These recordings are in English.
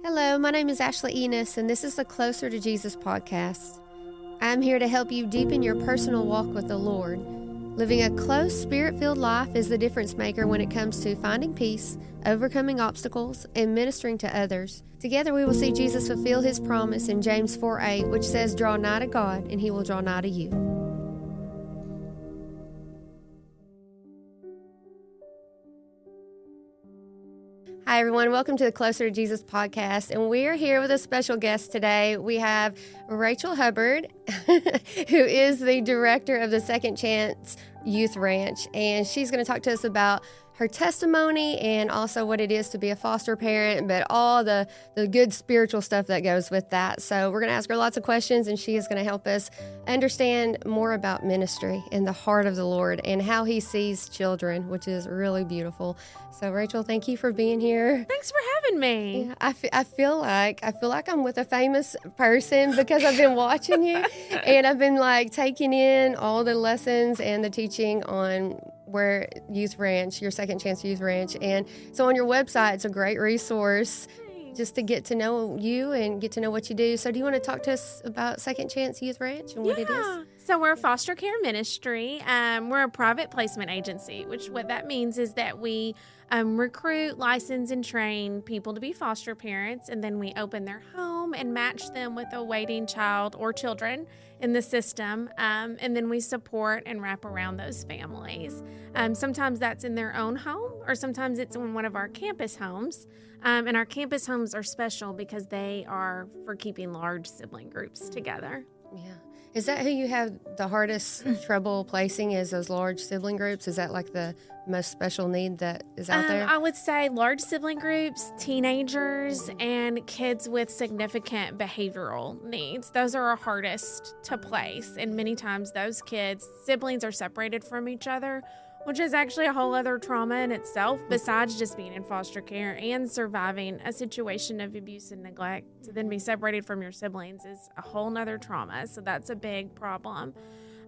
Hello, my name is Ashley Ennis, and this is the Closer to Jesus podcast. I'm here to help you deepen your personal walk with the Lord. Living a close, spirit-filled life is the difference maker when it comes to finding peace, overcoming obstacles, and ministering to others. Together we will see Jesus fulfill his promise in James 4:8, which says, "Draw nigh to God, and he will draw nigh to you." Hi, everyone. Welcome to the Closer to Jesus podcast. And we are here with a special guest today. We have Rachel Hubbard, who is the director of the Second Chance Youth Ranch. And she's going to talk to us about her testimony and also what it is to be a foster parent, but all the good spiritual stuff that goes with that. So we're going to ask her lots of questions, and she is going to help us understand more about ministry and the heart of the Lord and how he sees children, which is really beautiful. So Rachel, thank you for being here. Thanks for having me. Yeah, I feel like I'm with a famous person because I've been watching you and I've been taking in all the lessons and the teaching on where Youth Ranch, your Second Chance Youth Ranch. And so on your website, it's a great resource just to get to know you and get to know what you do. So do you want to talk to us about Second Chance Youth Ranch and what it is? So we're a foster care ministry. We're a private placement agency, which what that means is that we recruit, license, and train people to be foster parents, and then we open their home and match them with a waiting child or children in the system, and then we support and wrap around those families. Sometimes that's in their own home, or sometimes it's in one of our campus homes. And our campus homes are special because they are for keeping large sibling groups together. Yeah. Is that who you have the hardest trouble placing, is those large sibling groups? Is that the most special need that is out there? I would say large sibling groups, teenagers, and kids with significant behavioral needs. Those are our hardest to place. And many times those siblings are separated from each other, which is actually a whole other trauma in itself, besides just being in foster care and surviving a situation of abuse and neglect. To then be separated from your siblings is a whole nother trauma, so that's a big problem.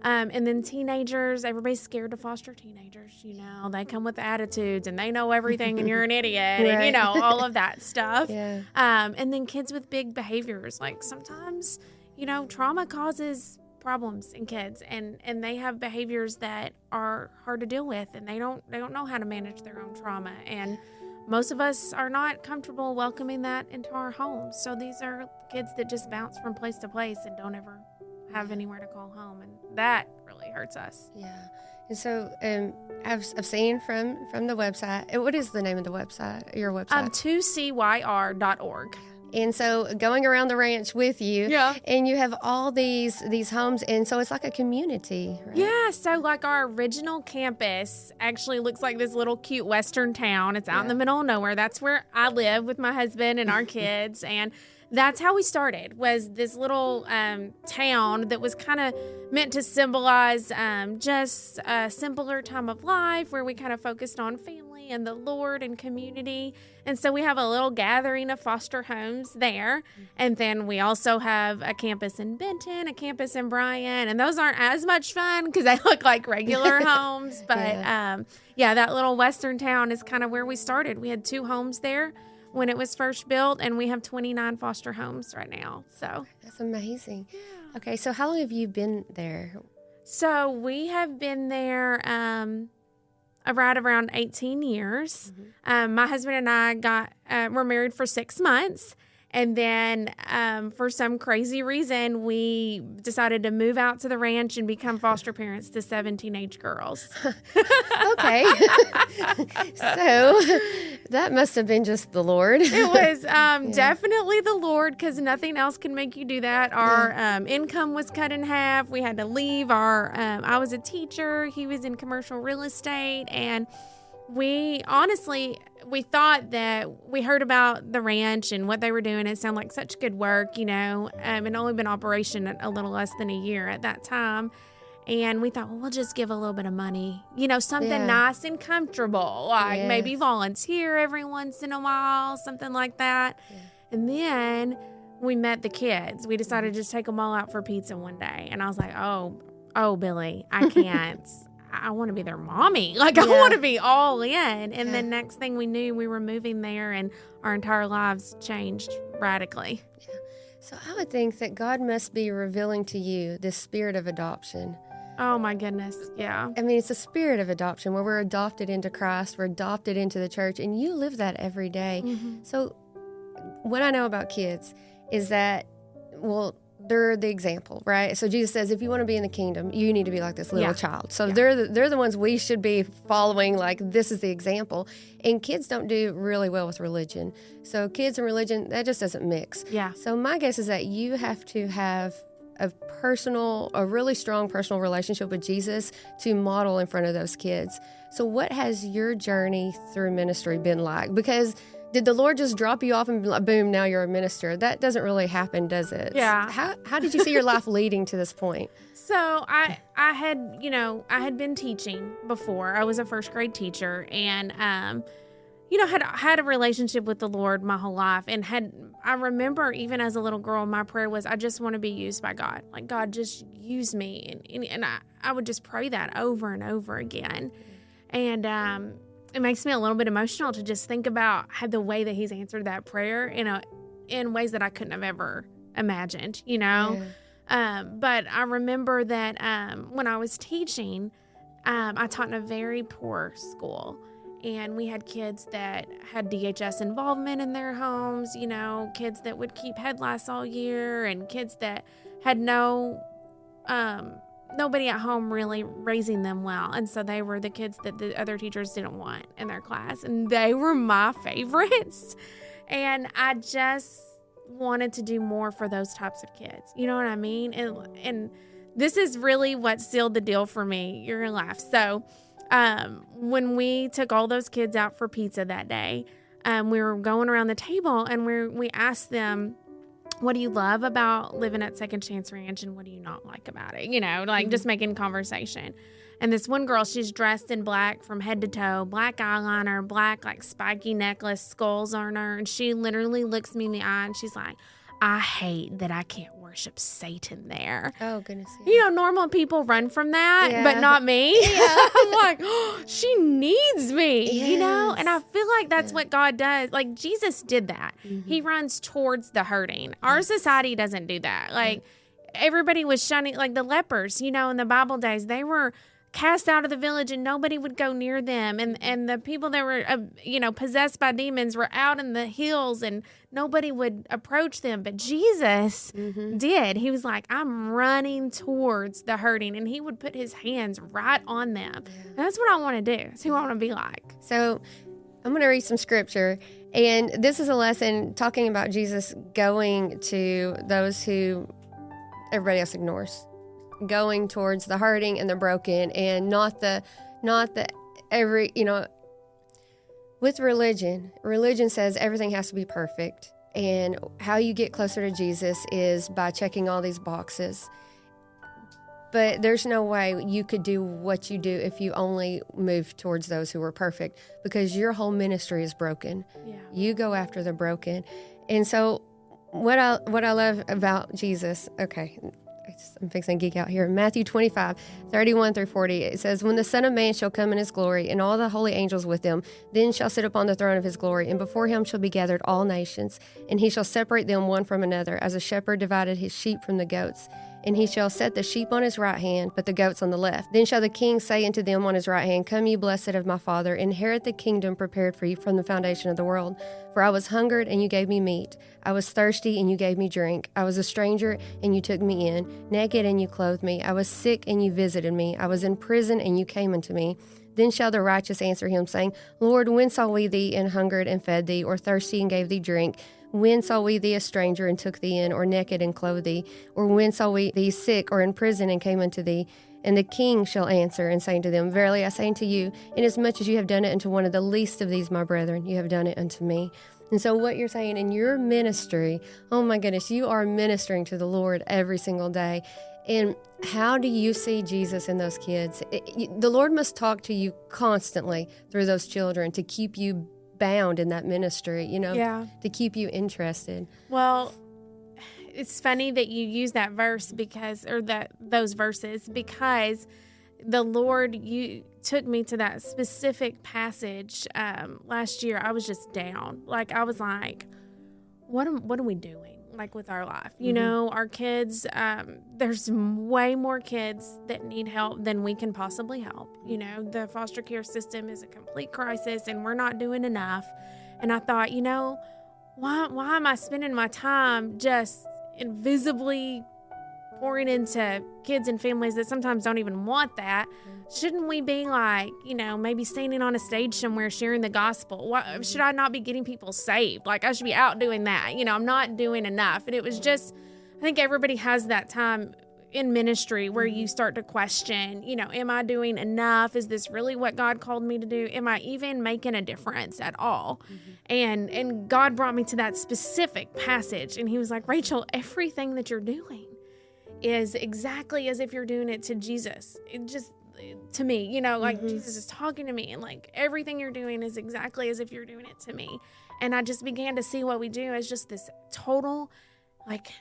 And then teenagers, everybody's scared to foster teenagers, They come with attitudes, and they know everything, and you're an idiot, right. and, all of that stuff. Yeah. And then kids with big behaviors, sometimes, trauma causes problems in kids, and they have behaviors that are hard to deal with, and they don't know how to manage their own trauma, and most of us are not comfortable welcoming that into our homes. So these are kids that just bounce from place to place and don't ever have anywhere to call home, and that really hurts us. Yeah. And so I've seen from the website. What is the name of the website? Your website? 2cyr.org. And so going around the ranch with you, and you have all these homes, and so it's like a community, right? Yeah, so our original campus actually looks like this little cute western town. It's out in the middle of nowhere. That's where I live with my husband and our kids, and that's how we started, was this little town that was kind of meant to symbolize just a simpler time of life where we kind of focused on family and the Lord and community. And so we have a little gathering of foster homes there. And then we also have a campus in Benton, a campus in Bryan. And those aren't as much fun because they look like regular homes. But that little western town is kind of where we started. We had 2 homes there when it was first built, and we have 29 foster homes right now. So that's amazing. Yeah. Okay, so how long have you been there? So we have been there right around 18 years. Mm-hmm. My husband and I were married for 6 months. And then for some crazy reason, we decided to move out to the ranch and become foster parents to 7 teenage girls. Okay. So that must have been just the Lord. It was definitely the Lord, because nothing else can make you do that. Our income was cut in half. We had to leave. I was a teacher. He was in commercial real estate. And we thought that we heard about the ranch and what they were doing. It sounded like such good work, and only been in operation a little less than a year at that time. And we thought, well, we'll just give a little bit of money, something nice and comfortable, maybe volunteer every once in a while, something like that. Yeah. And then we met the kids. We decided to just take them all out for pizza one day. And I was like, oh, Billy, I can't. I want to be their mommy. I want to be all in. And then next thing we knew, we were moving there, and our entire lives changed radically. So I would think that God must be revealing to you this spirit of adoption. Oh, my goodness. Yeah. I mean, it's a spirit of adoption where we're adopted into Christ, we're adopted into the church, and you live that every day. Mm-hmm. So what I know about kids is that, well, they're the example, right? So Jesus says, if you want to be in the kingdom, you need to be like this little child. So they're the ones we should be following, like this is the example. And kids don't do really well with religion. So kids and religion, that just doesn't mix. Yeah. So my guess is that you have to have a really strong personal relationship with Jesus to model in front of those kids. So what has your journey through ministry been like? Because did the Lord just drop you off and be like, boom, now you're a minister? That doesn't really happen, does it? Yeah. How did you see your life leading to this point? So I had been teaching before. I was a first grade teacher, and had a relationship with the Lord my whole life, and I remember even as a little girl, my prayer was, I just want to be used by God. Like, God, just use me, and I would just pray that over and over again, and it makes me a little bit emotional to just think about the way that He's answered that prayer in ways that I couldn't have ever imagined, Yeah. But I remember that when I was teaching, I taught in a very poor school, and we had kids that had DHS involvement in their homes, kids that would keep head lice all year, and kids that had nobody at home really raising them well. And so they were the kids that the other teachers didn't want in their class. And they were my favorites. And I just wanted to do more for those types of kids. You know what I mean? And this is really what sealed the deal for me. You're going to laugh. So when we took all those kids out for pizza that day, we were going around the table, and we asked them, what do you love about living at Second Chance Ranch, and what do you not like about it? Just making conversation. And this one girl, she's dressed in black from head to toe, black eyeliner, black spiky necklace, skulls on her. And she literally looks me in the eye, and she's like, I hate that I can't worship Satan there. Oh, goodness. Normal people run from that, but not me. Yeah. I'm like, oh, she needs me, Yes. And I feel like that's what God does. Like, Jesus did that. Mm-hmm. He runs towards the hurting. Our society doesn't do that. Like, everybody was shunning, like the lepers, in the Bible days, they were cast out of the village, and nobody would go near them. And the people that were, possessed by demons were out in the hills, and nobody would approach them. But Jesus did. He was like, I'm running towards the hurting. And He would put His hands right on them. Yeah. And that's what I want to do. That's who I want to be like. So I'm going to read some scripture. And this is a lesson talking about Jesus going to those who everybody else ignores. Going towards the hurting and the broken, and not the with religion says everything has to be perfect, and how you get closer to Jesus is by checking all these boxes. But there's no way you could do what you do if you only move towards those who are perfect, because your whole ministry is broken. Yeah. You go after the broken. And so what I love about Jesus, I'm fixing to geek out here. Matthew 25:31-40. It says, when the Son of Man shall come in His glory, and all the holy angels with Him, then shall sit upon the throne of His glory, and before Him shall be gathered all nations, and He shall separate them one from another, as a shepherd divided his sheep from the goats. And He shall set the sheep on His right hand, but the goats on the left. Then shall the King say unto them on His right hand, Come ye blessed of my Father, inherit the kingdom prepared for you from the foundation of the world. For I was hungered, and you gave me meat. I was thirsty, and you gave me drink. I was a stranger, and you took me in. Naked, and you clothed me. I was sick, and you visited me. I was in prison, and you came unto me. Then shall the righteous answer Him, saying, Lord, when saw we thee and hungered and fed thee, or thirsty and gave thee drink? When saw we thee a stranger and took thee in, or naked and clothed thee? Or when saw we thee sick or in prison and came unto thee? And the King shall answer and say unto them, Verily I say unto you, inasmuch as you have done it unto one of the least of these my brethren, you have done it unto me. And so what you're saying in your ministry, oh my goodness, you are ministering to the Lord every single day. And how do you see Jesus in those kids? The Lord must talk to you constantly through those children to keep you bound in that ministry, to keep you interested. Well, it's funny that you use that verse those verses, because the Lord, you took me to that specific passage last year. I was just down. Like, I was like, what are we doing, like, with our life? You know, our kids, there's way more kids that need help than we can possibly help. You know, the foster care system is a complete crisis, and we're not doing enough. And I thought, you know, why am I spending my time just invisibly pouring into kids and families that sometimes don't even want that? Shouldn't we be, like, you know, maybe standing on a stage somewhere sharing the gospel? Why should I not be getting people saved? Like, I should be out doing that. You know, I'm not doing enough. And it was just, I think everybody has that time in ministry where you start to question, you know, am I doing enough? Is this really what God called me to do? Am I even making a difference at all? And God brought me to that specific passage, and he was like, Rachel, everything that you're doing is exactly as if you're doing it to Jesus. It just, to me, you know, like, Jesus is talking to me, and, like, everything you're doing is exactly as if you're doing it to me. And I just began to see what we do as just this total, like,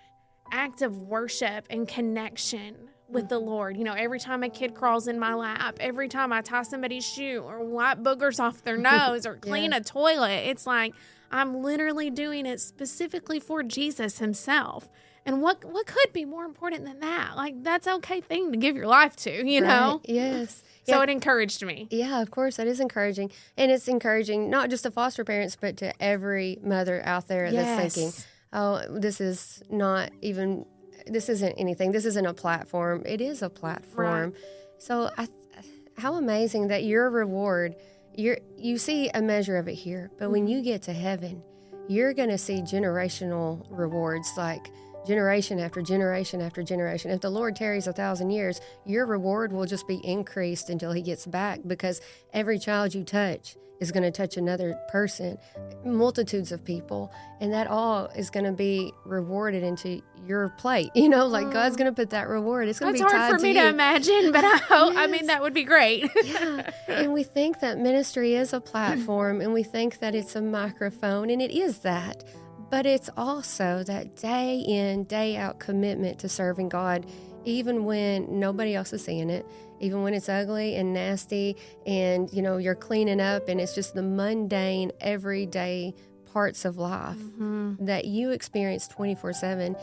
act of worship and connection with the Lord. You know, every time a kid crawls in my lap, every time I tie somebody's shoe or wipe boogers off their nose or clean a toilet, it's like I'm literally doing it specifically for Jesus himself. And what could be more important than that? Like, that's an okay thing to give your life to, you know? Yes. So it encouraged me. Yeah, of course, that is encouraging. And it's encouraging not just to foster parents, but to every mother out there that's thinking, oh, this isn't anything. This isn't a platform. It is a platform. Right. So how amazing that your reward, you see a measure of it here, but when you get to heaven, you're going to see generational rewards, like generation after generation after generation. If the Lord tarries 1,000 years, your reward will just be increased until he gets back, because every child you touch is going to touch another person, multitudes of people, and that all is going to be rewarded into your plate. You know, like God's going to put that reward. It's going to be tied to you. That's hard for me to imagine, but I hope, I mean, that would be great. Yeah, and we think that ministry is a platform, and we think that it's a microphone, and it is that. But it's also that day in, day out commitment to serving God, even when nobody else is seeing it, even when it's ugly and nasty and, you know, you're cleaning up and it's just the mundane, everyday parts of life that you experience 24/7.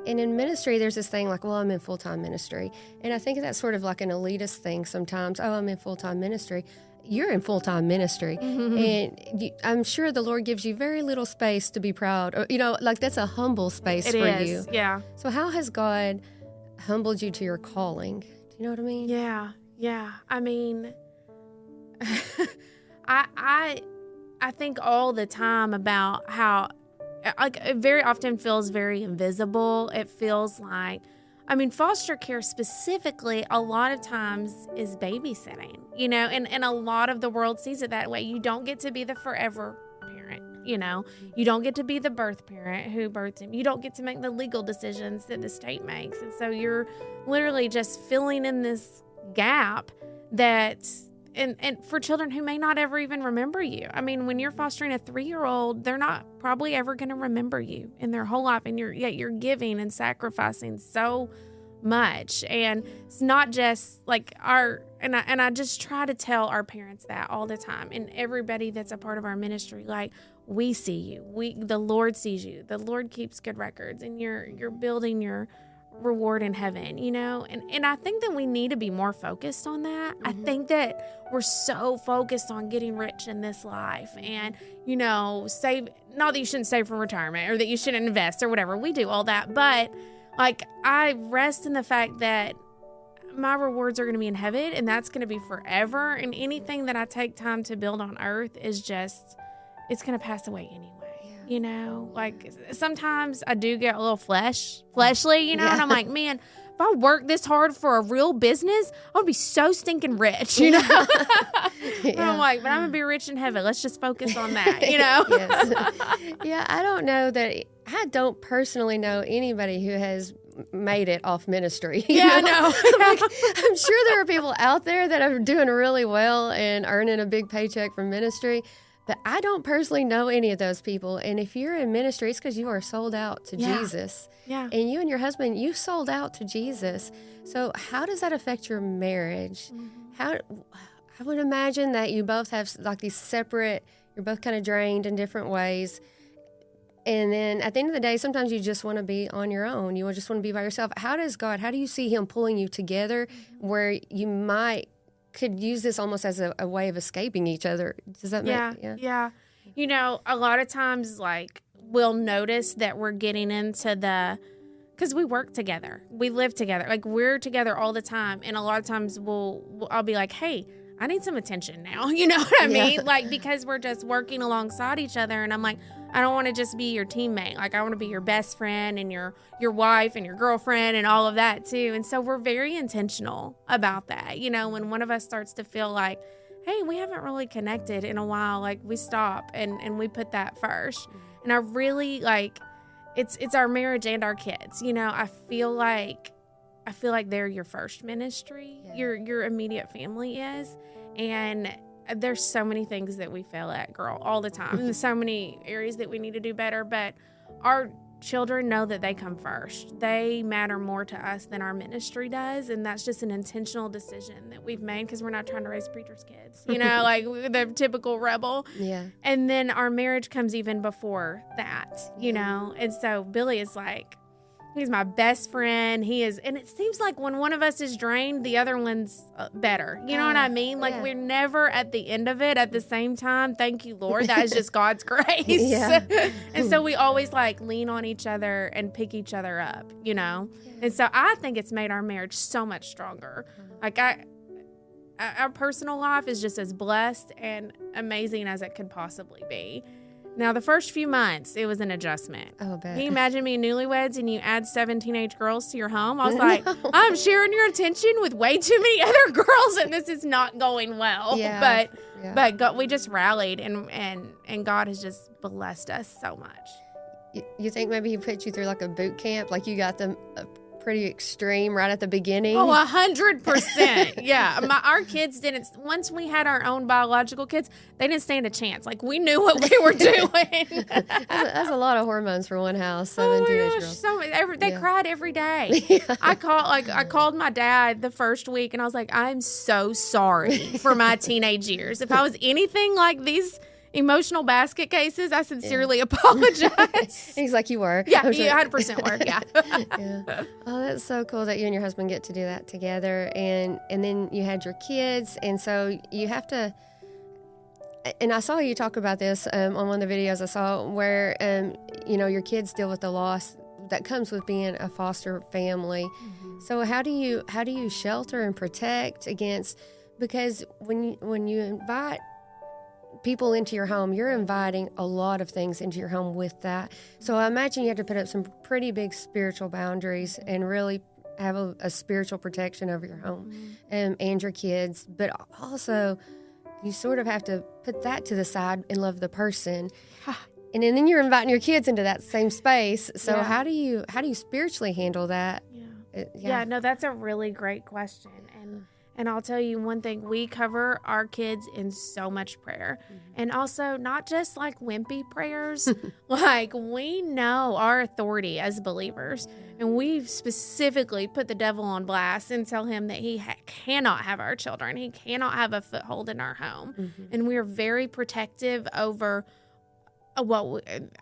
And in ministry, there's this thing like, well, I'm in full-time ministry. And I think that's sort of like an elitist thing sometimes. Oh, I'm in full-time ministry. You're in full-time ministry, and I'm sure the Lord gives you very little space to be proud. Or, you know, like, that's a humble space for you. Yeah. So how has God humbled you to your calling? Do you know what I mean? Yeah. I mean, I think all the time about how, like, it very often feels very invisible. It feels like, I mean, foster care specifically, a lot of times is babysitting, you know, and a lot of the world sees it that way. You don't get to be the forever parent, you know. You don't get to be the birth parent who births him. You don't get to make the legal decisions that the state makes. And so you're literally just filling in this gap that, and for children who may not ever even remember you. I mean, when you're fostering a 3-year-old, they're not probably ever going to remember you in their whole life, and yet you're giving and sacrificing so much. And it's not just like and I just try to tell our parents that all the time, and everybody that's a part of our ministry, like, we see you. The Lord sees you. The Lord keeps good records, and you're building your reward in heaven, you know? And I think that we need to be more focused on that. I think that we're so focused on getting rich in this life and, you know, save, not that you shouldn't save for retirement or that you shouldn't invest or whatever. We do all that. But, like, I rest in the fact that my rewards are going to be in heaven, and that's going to be forever. And anything that I take time to build on earth is just, it's going to pass away anyway. You know, like, sometimes I do get a little fleshly, you know, and I'm like, man, if I worked this hard for a real business, I would be so stinking rich, you know? And I'm like, but I'm going to be rich in heaven. Let's just focus on that, you know? Yeah, I don't know that, I don't personally know anybody who has made it off ministry. Yeah, no. I'm sure there are people out there that are doing really well and earning a big paycheck from ministry. But I don't personally know any of those people. And if you're in ministry, it's because you are sold out to Jesus. Yeah. And you and your husband, you sold out to Jesus. So how does that affect your marriage? I would imagine that you both have, like, these separate, you're both kind of drained in different ways. And then at the end of the day, sometimes you just want to be on your own. You just want to be by yourself. How do you see him pulling you together where you could use this almost as a way of escaping each other? Does that make sense? Yeah. You know, a lot of times, like, we'll notice that we're getting into because we work together. We live together. Like, we're together all the time. And a lot of times I'll be like, hey, I need some attention now. You know what I mean? Like, because we're just working alongside each other. And I'm like, I don't want to just be your teammate. Like, I want to be your best friend and your wife and your girlfriend and all of that too. And so we're very intentional about that. You know, when one of us starts to feel like, hey, we haven't really connected in a while, like, we stop and we put that first. And I really, like, it's our marriage and our kids. You know, I feel like they're your first ministry. Yeah. Your immediate family is. And there's so many things that we fail at, girl, all the time. And there's so many areas that we need to do better. But our children know that they come first. They matter more to us than our ministry does. And that's just an intentional decision that we've made because we're not trying to raise preachers' kids, you know, like the typical rebel. Yeah. And then our marriage comes even before that, you know. And so Billy is like, he's my best friend. He is. And it seems like when one of us is drained, the other one's better. You know what I mean? Like, we're never at the end of it at the same time. Thank you, Lord. That is just God's grace. Yeah. And so we always, like, lean on each other and pick each other up, you know? And so I think it's made our marriage so much stronger. Like, our personal life is just as blessed and amazing as it could possibly be. Now, the first few months, it was an adjustment. Oh, bet. Can you imagine being newlyweds and you add 7 teenage girls to your home? I was like, I'm sharing your attention with way too many other girls, and this is not going well. Yeah. But God, we just rallied, and God has just blessed us so much. You think maybe he put you through like a boot camp? Like you got them pretty extreme right at the beginning? Oh, 100%. Yeah. Our kids didn't, once we had our own biological kids, they didn't stand a chance. Like, we knew what we were doing. That's a lot of hormones for one house, 7 teenage girls. They cried every day. Yeah. I called my dad the first week, and I was like, I'm so sorry for my teenage years. If I was anything like these emotional basket cases, I sincerely apologize. He's like, you were. Yeah, you 100% were. Yeah. Yeah. Oh, that's so cool that you and your husband get to do that together. And then you had your kids. And so you have to, and I saw you talk about this on one of the videos I saw where, your kids deal with the loss that comes with being a foster family. Mm-hmm. So how do you shelter and protect against, because when you invite people into your home, you're inviting a lot of things into your home with that. So I imagine you have to put up some pretty big spiritual boundaries and really have a spiritual protection over your home and your kids. But also, you sort of have to put that to the side and love the person. And then you're inviting your kids into that same space. So how do you spiritually handle that? No, that's a really great question. And I'll tell you one thing, we cover our kids in so much prayer. Mm-hmm. And also not just like wimpy prayers, like we know our authority as believers. And we specifically put the devil on blast and tell him that he cannot have our children. He cannot have a foothold in our home. Mm-hmm. And we are very protective over I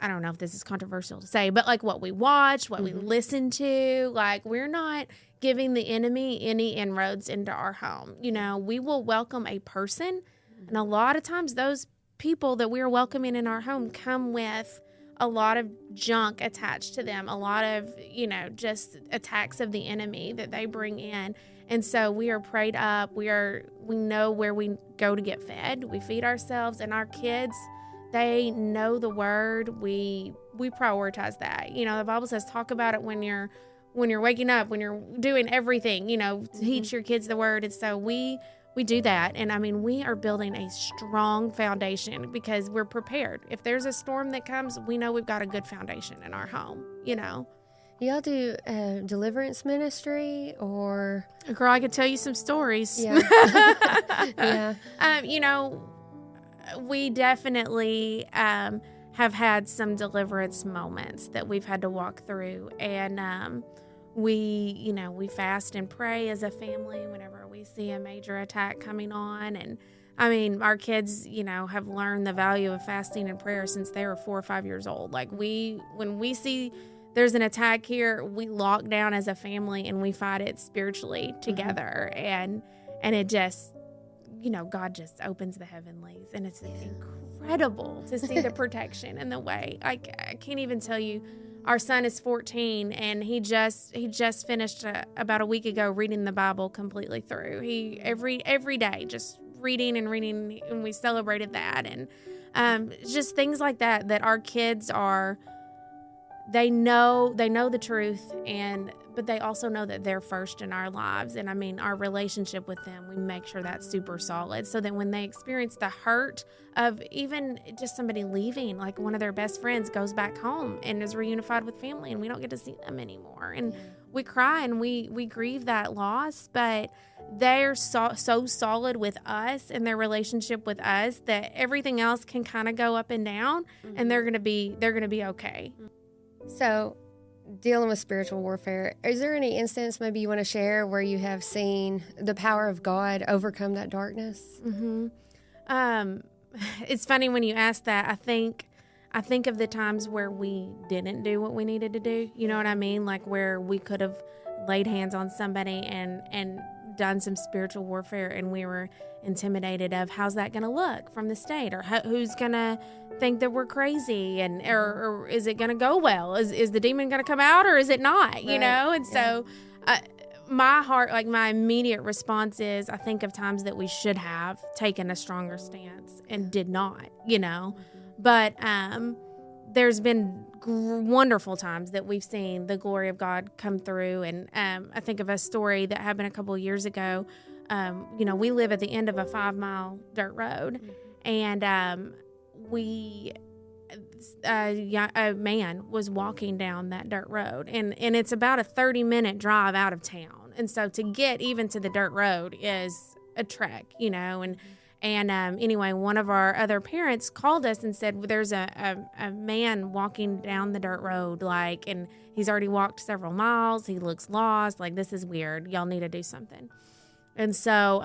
don't know if this is controversial to say, but like what we watch, what we listen to, like we're not giving the enemy any inroads into our home. You know, we will welcome a person, and a lot of times those people that we are welcoming in our home come with a lot of junk attached to them, a lot of, just attacks of the enemy that they bring in. And so we are prayed up. We know where we go to get fed. We feed ourselves, and our kids, they know the word. We prioritize that. The Bible says talk about it when you're waking up, when you're doing everything, teach your kids the word. And so we do that. And I mean, we are building a strong foundation because we're prepared. If there's a storm that comes, we know we've got a good foundation in our home, Y'all do deliverance ministry or? Girl, I could tell you some stories. Yeah. Yeah. We definitely have had some deliverance moments that we've had to walk through. And we fast and pray as a family whenever we see a major attack coming on. And I mean, our kids, have learned the value of fasting and prayer since they were 4 or 5 years old. Like when we see there's an attack here, we lock down as a family and we fight it spiritually together. And it just, God just opens the heavenlies, and it's incredible to see the protection and the way. I can't even tell you. Our son is 14, and he just finished about a week ago reading the Bible completely through. He every day just reading, and we celebrated that, and just things like that our kids are. They know the truth, but they also know that they're first in our lives. And I mean, our relationship with them, we make sure that's super solid, so that when they experience the hurt of even just somebody leaving, like one of their best friends goes back home and is reunified with family, and we don't get to see them anymore. And we cry and we grieve that loss, but they're so solid with us and their relationship with us that everything else can kind of go up and down, and they're gonna be okay. So, dealing with spiritual warfare, is there any instance maybe you want to share where you have seen the power of God overcome that darkness? It's funny when you ask that. I think of the times where we didn't do what we needed to do. You know what I mean? Like where we could have laid hands on somebody and done some spiritual warfare, and we were intimidated of how's that going to look from the state, or who's going to think that we're crazy, and or is it going to go well? Is the demon going to come out, or is it not? Right. And so my heart, like my immediate response is, I think of times that we should have taken a stronger stance and did not, but there's been wonderful times that we've seen the glory of God come through. And I think of a story that happened a couple of years ago. We live at the end of a 5-mile dirt road, and a man was walking down that dirt road, and it's about a 30-minute drive out of town. And so to get even to the dirt road is a trek, and anyway, one of our other parents called us and said, there's a man walking down the dirt road, and he's already walked several miles. He looks lost. Like, this is weird. Y'all need to do something. And so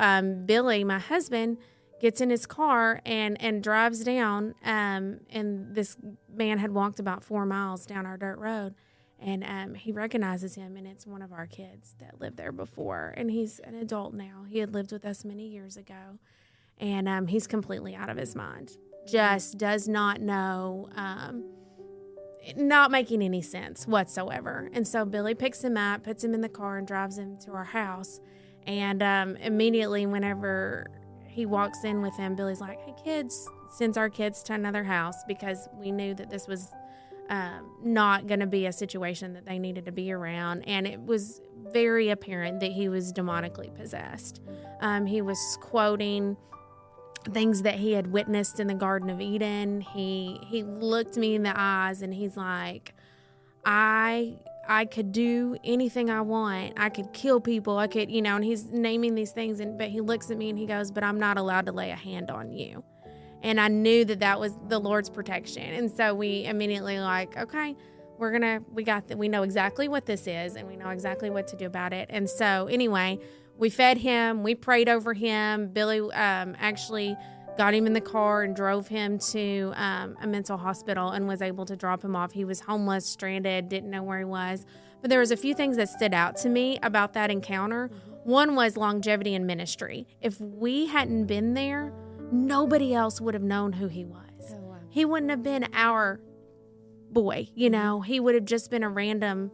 Billy, my husband, gets in his car and drives down, and this man had walked about 4 miles down our dirt road, and he recognizes him, and it's one of our kids that lived there before, and he's an adult now. He had lived with us many years ago, and he's completely out of his mind, just does not know, not making any sense whatsoever. And so Billy picks him up, puts him in the car, and drives him to our house, and immediately whenever he walks in with him, Billy's like, hey, kids, sends our kids to another house, because we knew that this was not going to be a situation that they needed to be around. And it was very apparent that he was demonically possessed. He was quoting things that he had witnessed in the Garden of Eden. He looked me in the eyes, and he's like, I could do anything I want. I could kill people. I could, and he's naming these things. But he looks at me and he goes, but I'm not allowed to lay a hand on you. And I knew that was the Lord's protection. And so we immediately okay, we know exactly what this is, and we know exactly what to do about it. And so anyway, we fed him, we prayed over him. Billy actually got him in the car and drove him to a mental hospital and was able to drop him off. He was homeless, stranded, didn't know where he was. But there was a few things that stood out to me about that encounter. One was longevity in ministry. If we hadn't been there, nobody else would have known who he was. Oh, wow. He wouldn't have been our boy, He would have just been a random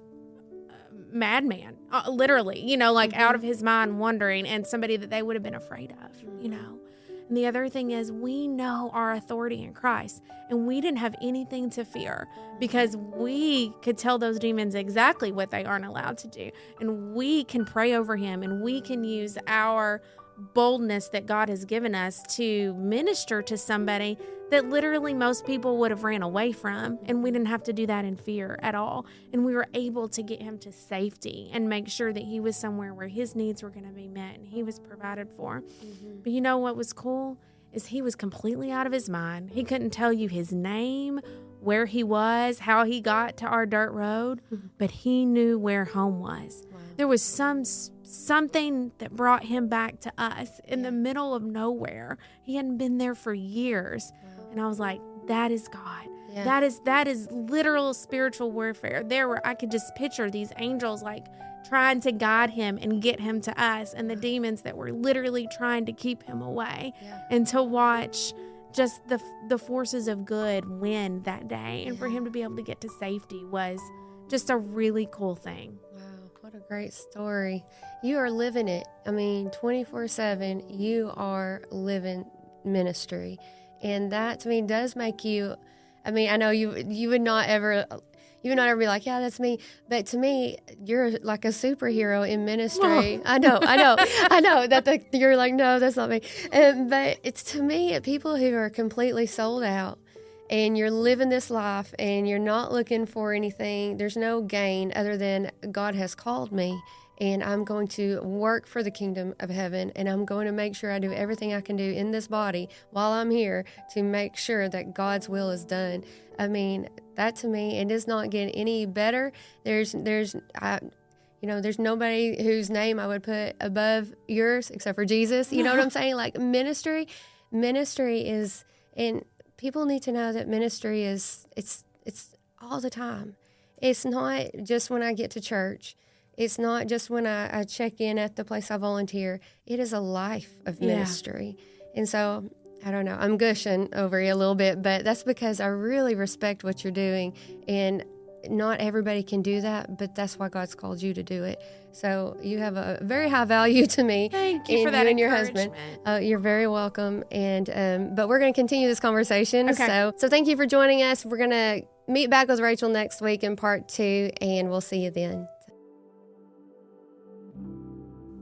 madman, literally, out of his mind wandering, and somebody that they would have been afraid of, And the other thing is, we know our authority in Christ, and we didn't have anything to fear, because we could tell those demons exactly what they aren't allowed to do. And we can pray over him, and we can use our boldness that God has given us to minister to somebody that literally most people would have ran away from, and we didn't have to do that in fear at all. And we were able to get him to safety and make sure that he was somewhere where his needs were going to be met and he was provided for. But you know what was cool is he was completely out of his mind. He couldn't tell you his name, where he was, how he got to our dirt road, but he knew where home was. Wow. There was some something that brought him back to us in the middle of nowhere. He hadn't been there for years. And I was like, that is God. Yeah. That is literal spiritual warfare. There where I could just picture these angels like trying to guide him and get him to us, and the demons that were literally trying to keep him away. And to watch just the forces of good win that day, and for him to be able to get to safety was just a really cool thing. Wow, what a great story. You are living it. I mean, 24/7, you are living ministry. And that to me does make you, I mean, I know you would not ever be like, yeah, that's me. But to me, you're like a superhero in ministry. I know that you're like, no, that's not me. But it's, to me, people who are completely sold out, and you're living this life and you're not looking for anything. There's no gain other than God has called me, and I'm going to work for the kingdom of heaven, and I'm going to make sure I do everything I can do in this body while I'm here to make sure that God's will is done. I mean, that to me, it does not get any better. There's nobody whose name I would put above yours except for Jesus. You know what I'm saying? Like ministry is, and people need to know that ministry is, it's all the time. It's not just when I get to church. It's not just when I check in at the place I volunteer. It is a life of ministry. And so, I don't know, I'm gushing over you a little bit, but that's because I really respect what you're doing. And not everybody can do that, but that's why God's called you to do it. So you have a very high value to me. Thank you for that, and your husband. You're very welcome. And but we're going to continue this conversation. Okay. So thank you for joining us. We're going to meet back with Rachel next week in part 2, and we'll see you then.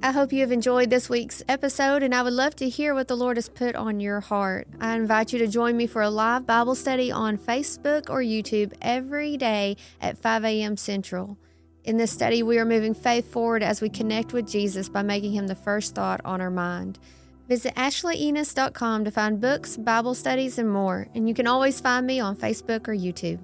I hope you have enjoyed this week's episode, and I would love to hear what the Lord has put on your heart. I invite you to join me for a live Bible study on Facebook or YouTube every day at 5 a.m. Central. In this study, we are moving faith forward as we connect with Jesus by making him the first thought on our mind. Visit ashleyennis.com to find books, Bible studies, and more, and you can always find me on Facebook or YouTube.